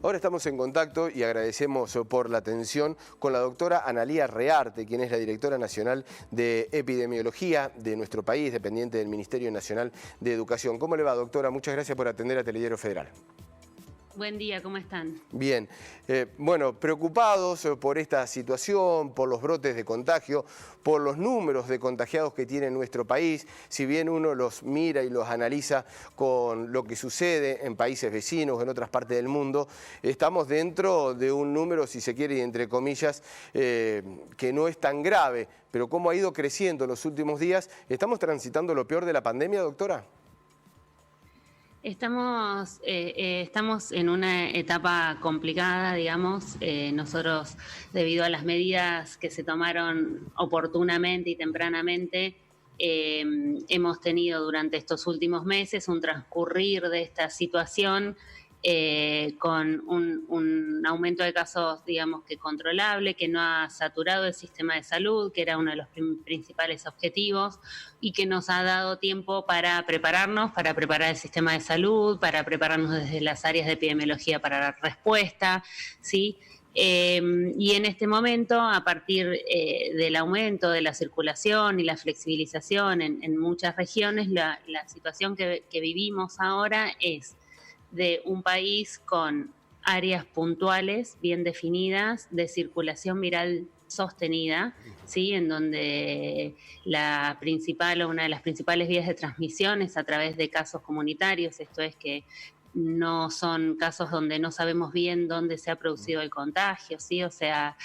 Ahora estamos en contacto y agradecemos por la atención con la doctora Analía Rearte, quien es la directora nacional de epidemiología de nuestro país, dependiente del Ministerio Nacional de Educación. ¿Cómo le va, doctora? Muchas gracias por atender a Telediario Federal. Buen día, ¿cómo están? Bien, bueno, preocupados por esta situación, por los brotes de contagio, por los números de contagiados que tiene nuestro país. Si bien uno los mira y los analiza con lo que sucede en países vecinos, en otras partes del mundo, estamos dentro de un número, si se quiere, entre comillas, que no es tan grave. Pero cómo ha ido creciendo en los últimos días, ¿estamos transitando lo peor de la pandemia, doctora? Estamos en una etapa complicada, digamos. Nosotros, debido a las medidas que se tomaron oportunamente y tempranamente, hemos tenido durante estos últimos meses un transcurrir de esta situación con un aumento de casos, digamos, que controlable, que no ha saturado el sistema de salud, que era uno de los principales objetivos, y que nos ha dado tiempo para prepararnos, para preparar el sistema de salud, para prepararnos desde las áreas de epidemiología para dar respuesta, ¿sí? Y en este momento, a partir del aumento de la circulación y la flexibilización en muchas regiones, la situación que vivimos ahora es de un país con áreas puntuales bien definidas de circulación viral sostenida, ¿sí? En donde la principal o una de las principales vías de transmisión es a través de casos comunitarios. Esto es que no son casos donde no sabemos bien dónde se ha producido el contagio, ¿sí? O sea,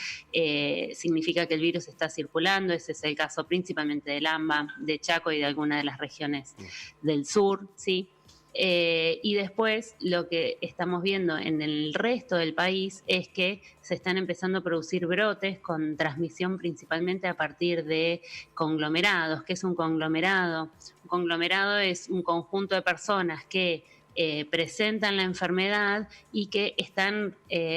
significa que el virus está circulando. Ese es el caso principalmente del AMBA, de Chaco y de algunas de las regiones del sur, ¿sí? Y después lo que estamos viendo en el resto del país es que se están empezando a producir brotes con transmisión principalmente a partir de conglomerados. ¿Qué es un conglomerado? Un conglomerado es un conjunto de personas que presentan la enfermedad y que están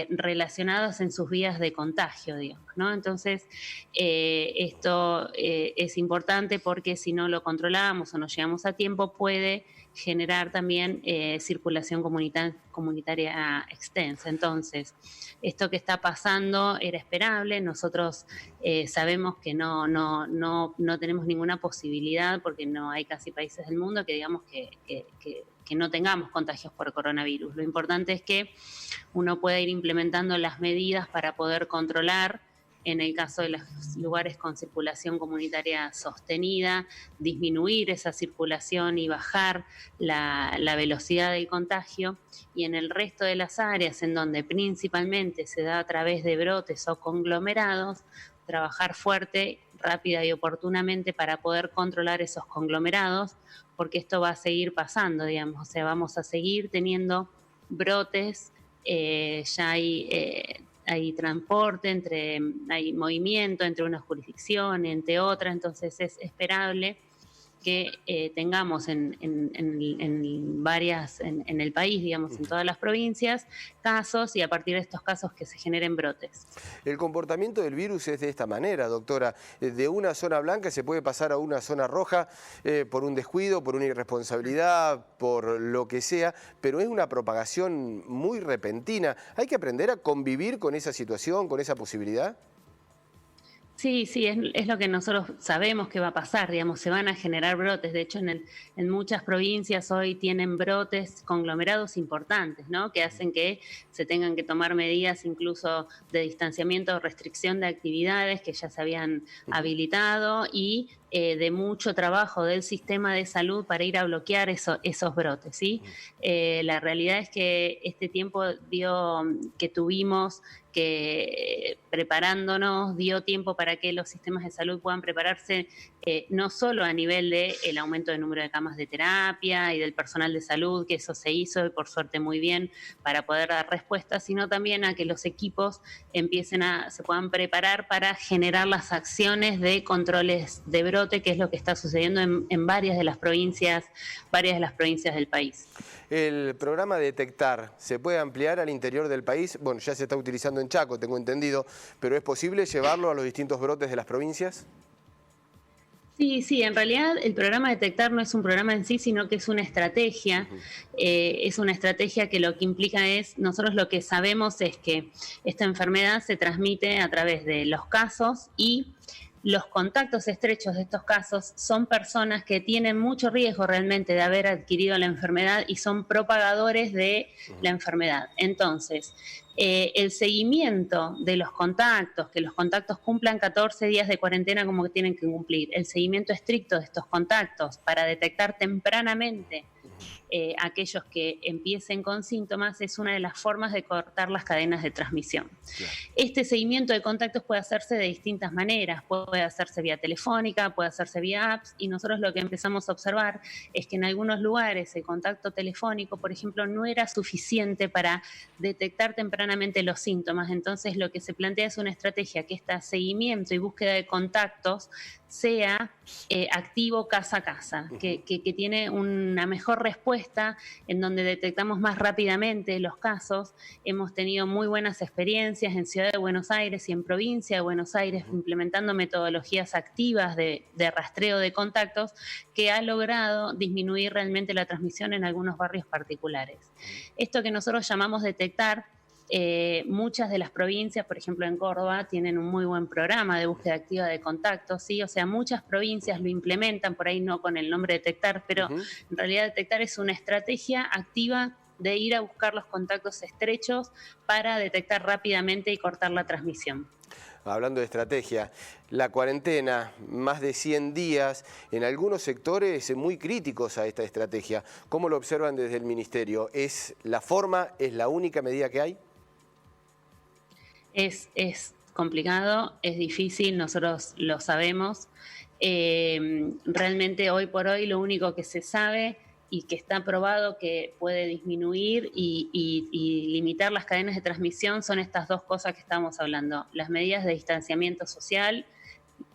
relacionadas en sus vías de contagio, digamos, ¿no? Entonces, esto es importante porque si no lo controlamos o no llegamos a tiempo, puede generar también circulación comunitaria extensa. Entonces, esto que está pasando era esperable. Nosotros sabemos que no tenemos ninguna posibilidad, porque no hay casi países del mundo que digamos que no tengamos contagios por coronavirus. Lo importante es que uno pueda ir implementando las medidas para poder controlar, en el caso de los lugares con circulación comunitaria sostenida, disminuir esa circulación y bajar la velocidad del contagio. Y en el resto de las áreas en donde principalmente se da a través de brotes o conglomerados, trabajar fuerte, rápida y oportunamente para poder controlar esos conglomerados, porque esto va a seguir pasando, digamos. O sea, vamos a seguir teniendo brotes, ya hay transporte, hay movimiento entre una jurisdicción, entre otra. Entonces es esperable que tengamos en el país, digamos, en todas las provincias, casos, y a partir de estos casos que se generen brotes. El comportamiento del virus es de esta manera, doctora. De una zona blanca se puede pasar a una zona roja por un descuido, por una irresponsabilidad, por lo que sea, pero es una propagación muy repentina. ¿Hay que aprender a convivir con esa situación, con esa posibilidad? Sí, es lo que nosotros sabemos que va a pasar, digamos, se van a generar brotes. De hecho, en muchas provincias hoy tienen brotes conglomerados importantes, ¿no? Que hacen que se tengan que tomar medidas incluso de distanciamiento o restricción de actividades que ya se habían habilitado, y de mucho trabajo del sistema de salud para ir a bloquear esos brotes, ¿sí? La realidad es que este tiempo dio que tuvimos que preparándonos, dio tiempo para que los sistemas de salud puedan prepararse no solo a nivel del aumento del número de camas de terapia y del personal de salud, que eso se hizo y por suerte muy bien para poder dar respuesta, sino también a que los equipos se puedan preparar para generar las acciones de controles de brote, que es lo que está sucediendo en varias de las provincias del país. El programa Detectar, ¿se puede ampliar al interior del país? Bueno, ya se está utilizando en Chaco, tengo entendido, pero ¿es posible llevarlo a los distintos brotes de las provincias? Sí, sí, en realidad el programa Detectar no es un programa en sí, sino que es una estrategia. Es una estrategia que lo que implica es, nosotros lo que sabemos es que esta enfermedad se transmite a través de los casos y los contactos estrechos de estos casos son personas que tienen mucho riesgo realmente de haber adquirido la enfermedad y son propagadores de la enfermedad. Entonces, el seguimiento de los contactos, que los contactos cumplan 14 días de cuarentena como que tienen que cumplir, el seguimiento estricto de estos contactos para detectar tempranamente aquellos que empiecen con síntomas es una de las formas de cortar las cadenas de transmisión. Claro. Este seguimiento de contactos puede hacerse de distintas maneras, puede hacerse vía telefónica, puede hacerse vía apps, y nosotros lo que empezamos a observar es que en algunos lugares el contacto telefónico, por ejemplo, no era suficiente para detectar tempranamente los síntomas. Entonces lo que se plantea es una estrategia que este seguimiento y búsqueda de contactos sea activo casa a casa, que tiene una mejor respuesta, en donde detectamos más rápidamente los casos. Hemos tenido muy buenas experiencias en Ciudad de Buenos Aires y en Provincia de Buenos Aires implementando metodologías activas de rastreo de contactos que ha logrado disminuir realmente la transmisión en algunos barrios particulares. Esto que nosotros llamamos detectar, muchas de las provincias, por ejemplo en Córdoba, tienen un muy buen programa de búsqueda activa de contactos, ¿sí? O sea, muchas provincias lo implementan, por ahí no con el nombre Detectar, pero en realidad Detectar es una estrategia activa de ir a buscar los contactos estrechos para detectar rápidamente y cortar la transmisión. Hablando de estrategia, la cuarentena, más de 100 días, en algunos sectores muy críticos a esta estrategia. ¿Cómo lo observan desde el Ministerio? ¿Es la forma, es la única medida que hay? Es complicado, es difícil, nosotros lo sabemos. Realmente hoy por hoy lo único que se sabe y que está probado que puede disminuir y limitar las cadenas de transmisión son estas dos cosas que estamos hablando. Las medidas de distanciamiento social,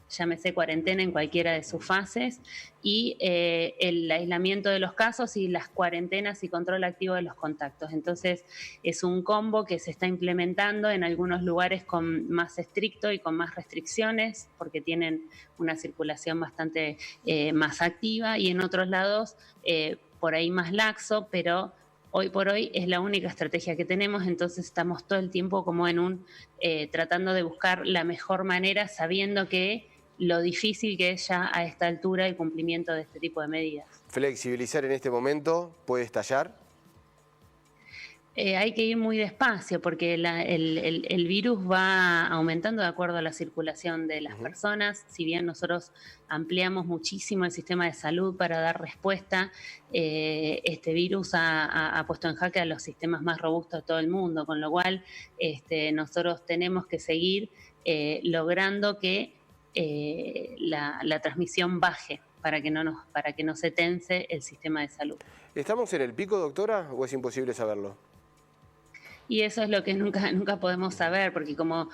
llámese cuarentena en cualquiera de sus fases, y el aislamiento de los casos y las cuarentenas y control activo de los contactos. Entonces es un combo que se está implementando en algunos lugares con más estricto y con más restricciones porque tienen una circulación bastante más activa, y en otros lados por ahí más laxo, pero hoy por hoy es la única estrategia que tenemos. Entonces estamos todo el tiempo como en un tratando de buscar la mejor manera, sabiendo que lo difícil que es ya a esta altura el cumplimiento de este tipo de medidas. ¿Flexibilizar en este momento puede estallar? Hay que ir muy despacio porque el virus va aumentando de acuerdo a la circulación de las personas. Si bien nosotros ampliamos muchísimo el sistema de salud para dar respuesta, este virus ha puesto en jaque a los sistemas más robustos de todo el mundo, con lo cual nosotros tenemos que seguir logrando que la transmisión baje para que no se tense el sistema de salud. ¿Estamos en el pico, doctora, o es imposible saberlo? Y eso es lo que nunca podemos saber, porque como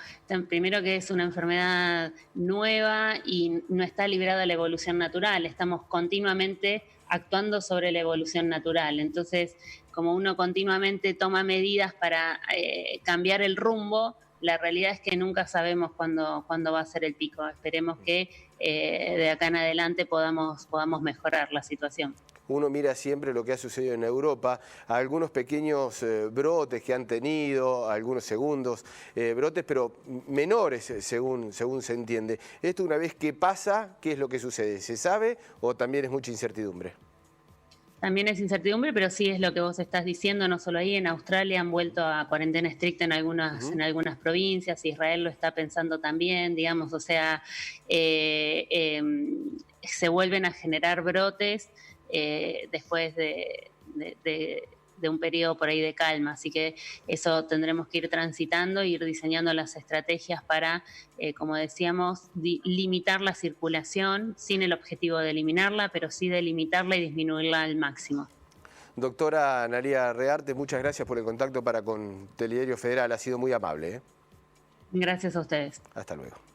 primero que es una enfermedad nueva y no está librada a la evolución natural, estamos continuamente actuando sobre la evolución natural. Entonces, como uno continuamente toma medidas para cambiar el rumbo, la realidad es que nunca sabemos cuándo va a ser el pico. Esperemos que de acá en adelante podamos mejorar la situación. Uno mira siempre lo que ha sucedido en Europa, algunos pequeños brotes que han tenido, algunos segundos brotes, pero menores según se entiende. Esto una vez que pasa, ¿qué es lo que sucede? ¿Se sabe o también es mucha incertidumbre? También es incertidumbre, pero sí es lo que vos estás diciendo, no solo ahí. En Australia han vuelto a cuarentena estricta en algunas provincias, Israel lo está pensando también, digamos, o sea, se vuelven a generar brotes después de un periodo por ahí de calma, así que eso tendremos que ir transitando, ir diseñando las estrategias para, como decíamos, limitar la circulación sin el objetivo de eliminarla, pero sí de limitarla y disminuirla al máximo. Doctora Analía Rearte, muchas gracias por el contacto con Telediario Federal, ha sido muy amable. Gracias a ustedes. Hasta luego.